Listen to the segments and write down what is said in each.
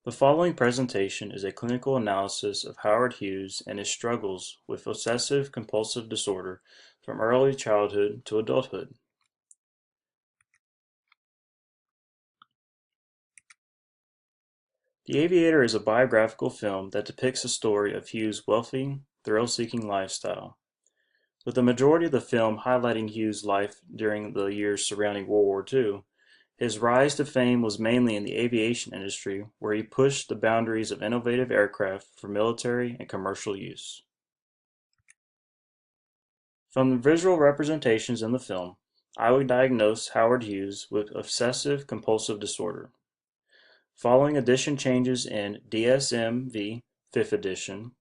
The following presentation is a clinical analysis of Howard Hughes and his struggles with obsessive-compulsive disorder from early childhood to adulthood. The Aviator is a biographical film that depicts the story of Hughes' wealthy, thrill-seeking lifestyle, with the majority of the film highlighting Hughes' life during the years surrounding World War II. His rise to fame was mainly in the aviation industry, where he pushed the boundaries of innovative aircraft for military and commercial use. From the visual representations in the film, I would diagnose Howard Hughes with obsessive-compulsive disorder. Following edition changes in DSM-V 5th edition,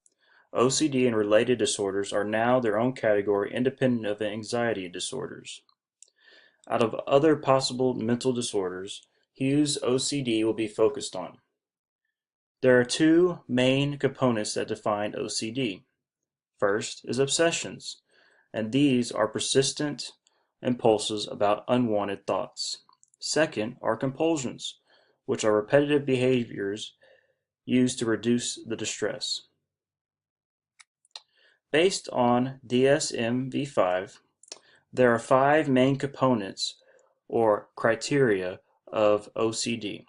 OCD and related disorders are now their own category independent of anxiety disorders. Out of other possible mental disorders, Hughes' OCD will be focused on. There are two main components that define OCD. First is obsessions, and these are persistent impulses about unwanted thoughts. Second are compulsions, which are repetitive behaviors used to reduce the distress. Based on DSM-V5, there are five main components or criteria of OCD.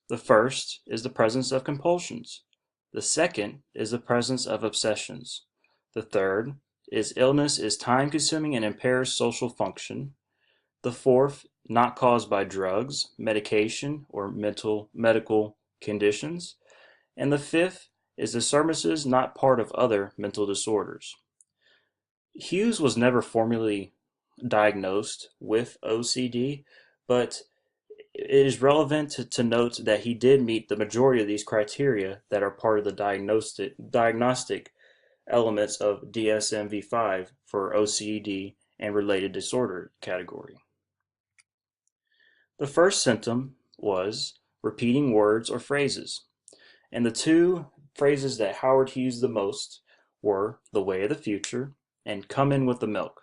The first is the presence of compulsions. The second is the presence of obsessions. The third is illness is time-consuming and impairs social function. The fourth, not caused by drugs, medication, or medical conditions. And the fifth is disturbances not part of other mental disorders. Hughes was never formally diagnosed with OCD, but it is relevant to note that he did meet the majority of these criteria that are part of the diagnostic elements of DSM-V5 for OCD and related disorder category. The first symptom was repeating words or phrases, and the two phrases that Howard used the most were "the way of the future" and "come in with the milk."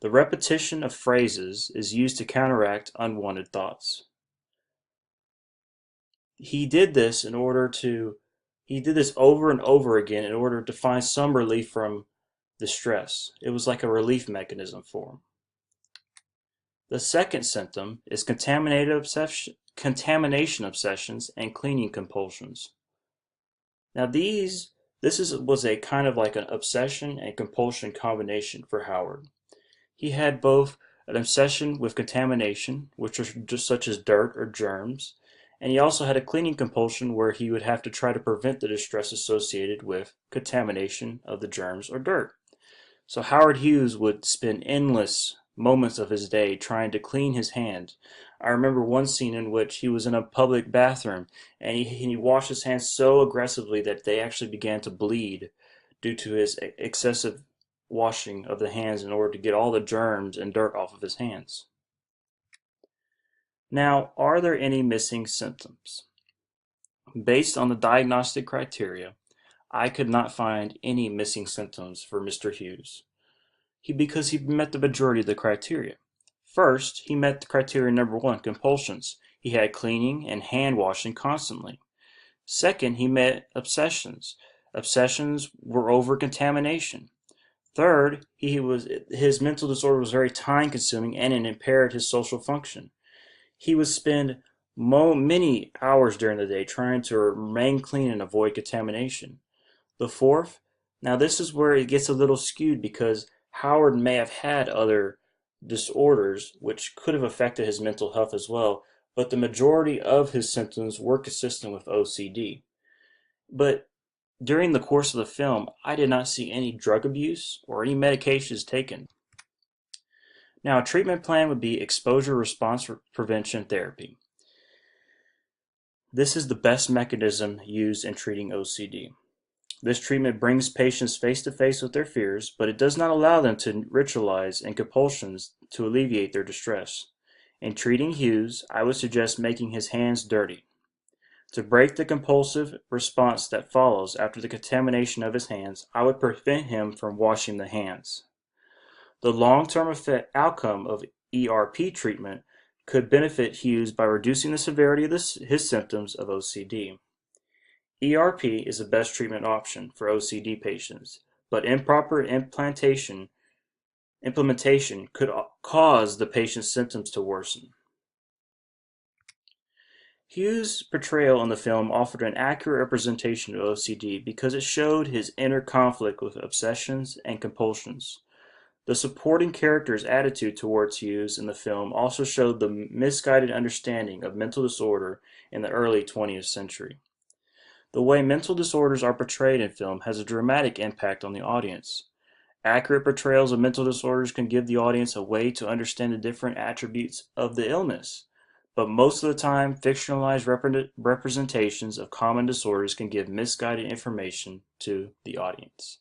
The repetition of phrases is used to counteract unwanted thoughts. He did this over and over again in order to find some relief from the stress. It was like a relief mechanism for him. The second symptom is contamination obsessions and cleaning compulsions. Now was a kind of like an obsession and compulsion combination for Howard. He had both an obsession with contamination, which was just such as dirt or germs, and he also had a cleaning compulsion where he would have to try to prevent the distress associated with contamination of the germs or dirt. So Howard Hughes would spend endless moments of his day trying to clean his hands. I remember one scene in which he was in a public bathroom and he washed his hands so aggressively that they actually began to bleed due to his excessive washing of the hands in order to get all the germs and dirt off of his hands. Now, are there any missing symptoms? Based on the diagnostic criteria, I could not find any missing symptoms for Mr. Hughes. Because he met the majority of the criteria. First, he met the criteria number one, compulsions. He had cleaning and hand washing constantly. Second, he met obsessions. Obsessions were over contamination. Third, his mental disorder was very time consuming and it impaired his social function. He would spend many hours during the day trying to remain clean and avoid contamination. The fourth, now this is where it gets a little skewed because Howard may have had other disorders which could have affected his mental health as well, but the majority of his symptoms were consistent with OCD. But during the course of the film, I did not see any drug abuse or any medications taken. Now, a treatment plan would be exposure response prevention therapy. This is the best mechanism used in treating OCD. This treatment brings patients face to face with their fears, but it does not allow them to ritualize and compulsions to alleviate their distress. In treating Hughes, I would suggest making his hands dirty. To break the compulsive response that follows after the contamination of his hands, I would prevent him from washing the hands. The long-term outcome of ERP treatment could benefit Hughes by reducing the severity of his symptoms of OCD. ERP is the best treatment option for OCD patients, but improper implementation could cause the patient's symptoms to worsen. Hughes' portrayal in the film offered an accurate representation of OCD because it showed his inner conflict with obsessions and compulsions. The supporting character's attitude towards Hughes in the film also showed the misguided understanding of mental disorder in the early 20th century. The way mental disorders are portrayed in film has a dramatic impact on the audience. Accurate portrayals of mental disorders can give the audience a way to understand the different attributes of the illness. But most of the time, fictionalized representations of common disorders can give misguided information to the audience.